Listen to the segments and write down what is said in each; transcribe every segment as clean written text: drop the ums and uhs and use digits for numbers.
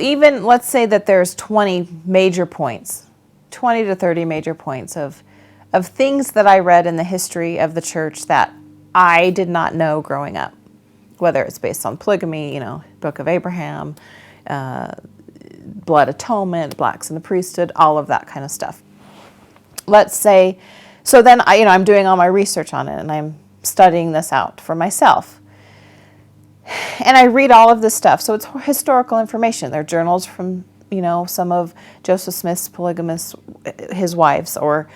even let's say that there's 20 major points, 20 to 30 major points of things that I read in the history of the church that I did not know growing up, whether it's based on polygamy, Book of Abraham, blood atonement, blacks in the priesthood, all of that kind of stuff. Let's say, so then I'm doing all my research on it and I'm studying this out for myself. And I read all of this stuff. So it's historical information. They're journals from, some of Joseph Smith's polygamous, his wives, or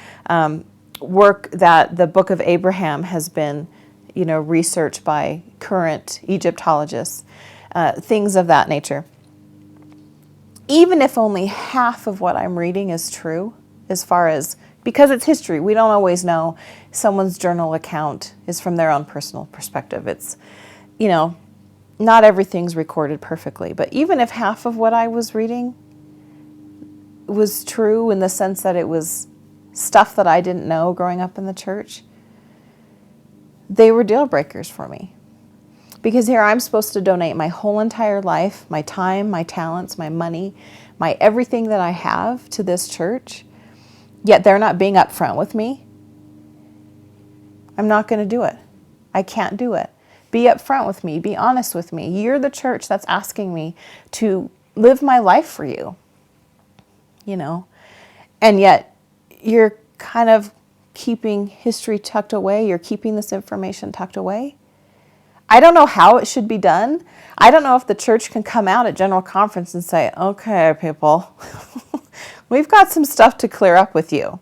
work that the Book of Abraham has been, researched by current Egyptologists, things of that nature. Even if only half of what I'm reading is true, as far as, because it's history, we don't always know. Someone's journal account is from their own personal perspective. It's, not everything's recorded perfectly, but even if half of what I was reading was true in the sense that it was stuff that I didn't know growing up in the church, they were deal breakers for me. Because here I'm supposed to donate my whole entire life, my time, my talents, my money, my everything that I have to this church, yet they're not being upfront with me. I'm not going to do it. I can't do it. Be upfront with me. Be honest with me. You're the church that's asking me to live my life for you, and yet you're kind of keeping history tucked away. You're keeping this information tucked away. I don't know how it should be done. I don't know if the church can come out at General Conference and say, okay, people, we've got some stuff to clear up with you.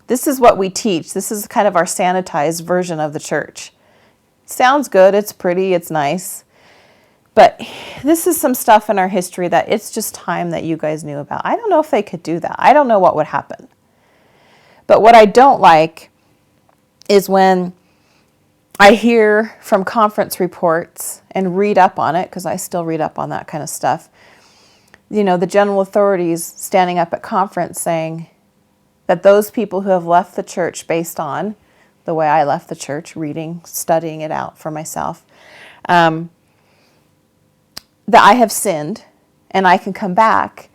This is what we teach. This is kind of our sanitized version of the church. Sounds good, it's pretty, it's nice. But this is some stuff in our history that it's just time that you guys knew about. I don't know if they could do that. I don't know what would happen. But what I don't like is when I hear from conference reports and read up on it, because I still read up on that kind of stuff, the general authorities standing up at conference saying that those people who have left the church based on the way I left the church, reading, studying it out for myself, that I have sinned and I can come back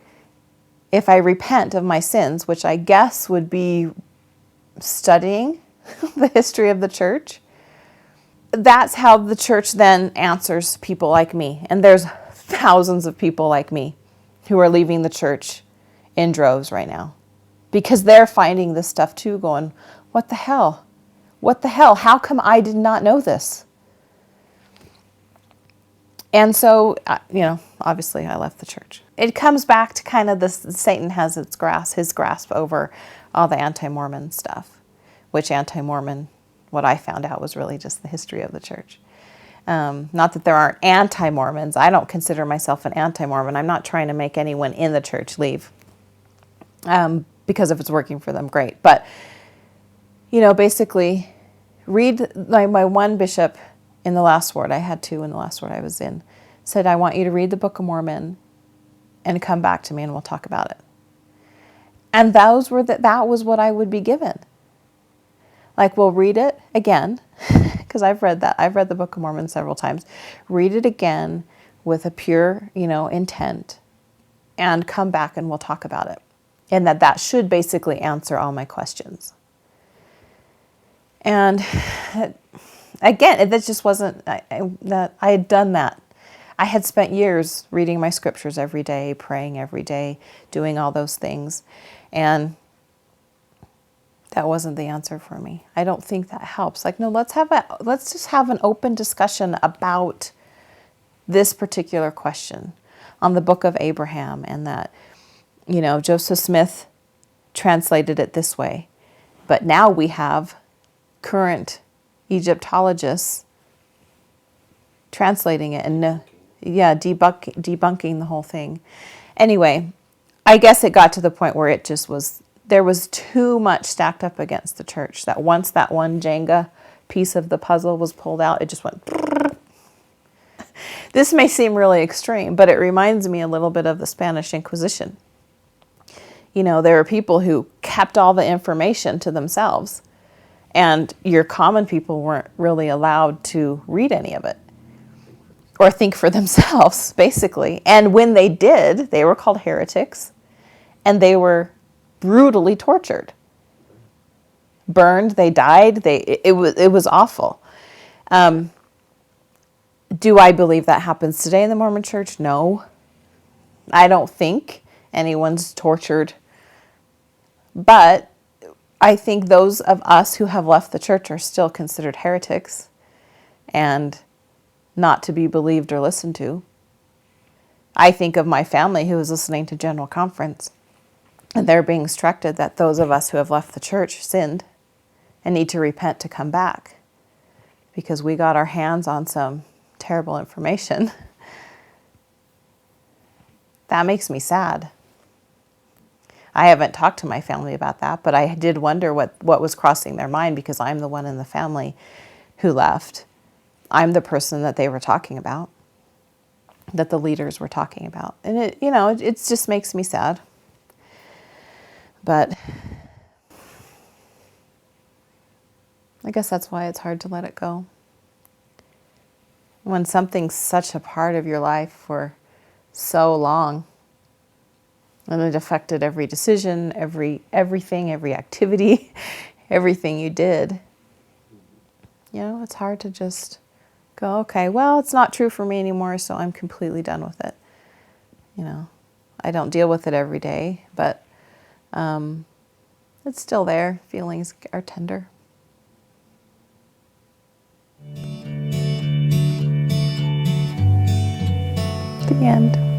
if I repent of my sins, which I guess would be studying the history of the church. That's how the church then answers people like me. And there's thousands of people like me who are leaving the church in droves right now because they're finding this stuff too, going, what the hell? What the hell? How come I did not know this? And so, obviously I left the church. It comes back to kind of this, Satan has his grasp over all the anti-Mormon stuff, which anti-Mormon, what I found out was really just the history of the church. Not that there aren't anti-Mormons. I don't consider myself an anti-Mormon. I'm not trying to make anyone in the church leave. Because if it's working for them, great. But, basically, read my one bishop in the last ward, I had two in the last ward I was in, said, I want you to read the Book of Mormon and come back to me and we'll talk about it. And that was what I would be given. Like, we'll read it again, because I've read that. I've read the Book of Mormon several times. Read it again with a pure, intent, and come back and we'll talk about it. And that should basically answer all my questions. And again, that just wasn't, that I had done that. I had spent years reading my scriptures every day, praying every day, doing all those things. And that wasn't the answer for me. I don't think that helps. Like, no, let's just have an open discussion about this particular question on the Book of Abraham, and that, Joseph Smith translated it this way. But now we have current Egyptologists translating it and debunking the whole thing. Anyway, I guess it got to the point where there was too much stacked up against the church, that once that one Jenga piece of the puzzle was pulled out, it just went. This may seem really extreme, but it reminds me a little bit of the Spanish Inquisition. There were people who kept all the information to themselves, and your common people weren't really allowed to read any of it. or think for themselves, basically. And when they did, they were called heretics, and they were brutally tortured. Burned, they died, it was awful. Do I believe that happens today in the Mormon Church? No. I don't think anyone's tortured. But I think those of us who have left the church are still considered heretics and not to be believed or listened to. I think of my family who was listening to General Conference, and they're being instructed that those of us who have left the church sinned and need to repent to come back because we got our hands on some terrible information. That makes me sad. I haven't talked to my family about that, but I did wonder what was crossing their mind because I'm the one in the family who left. I'm the person that they were talking about, that the leaders were talking about. And it just makes me sad. But I guess that's why it's hard to let it go. When something's such a part of your life for so long, and it affected every decision, everything, every activity, everything you did. It's hard to just go, okay, well, it's not true for me anymore, so I'm completely done with it. I don't deal with it every day, but it's still there. Feelings are tender. The end.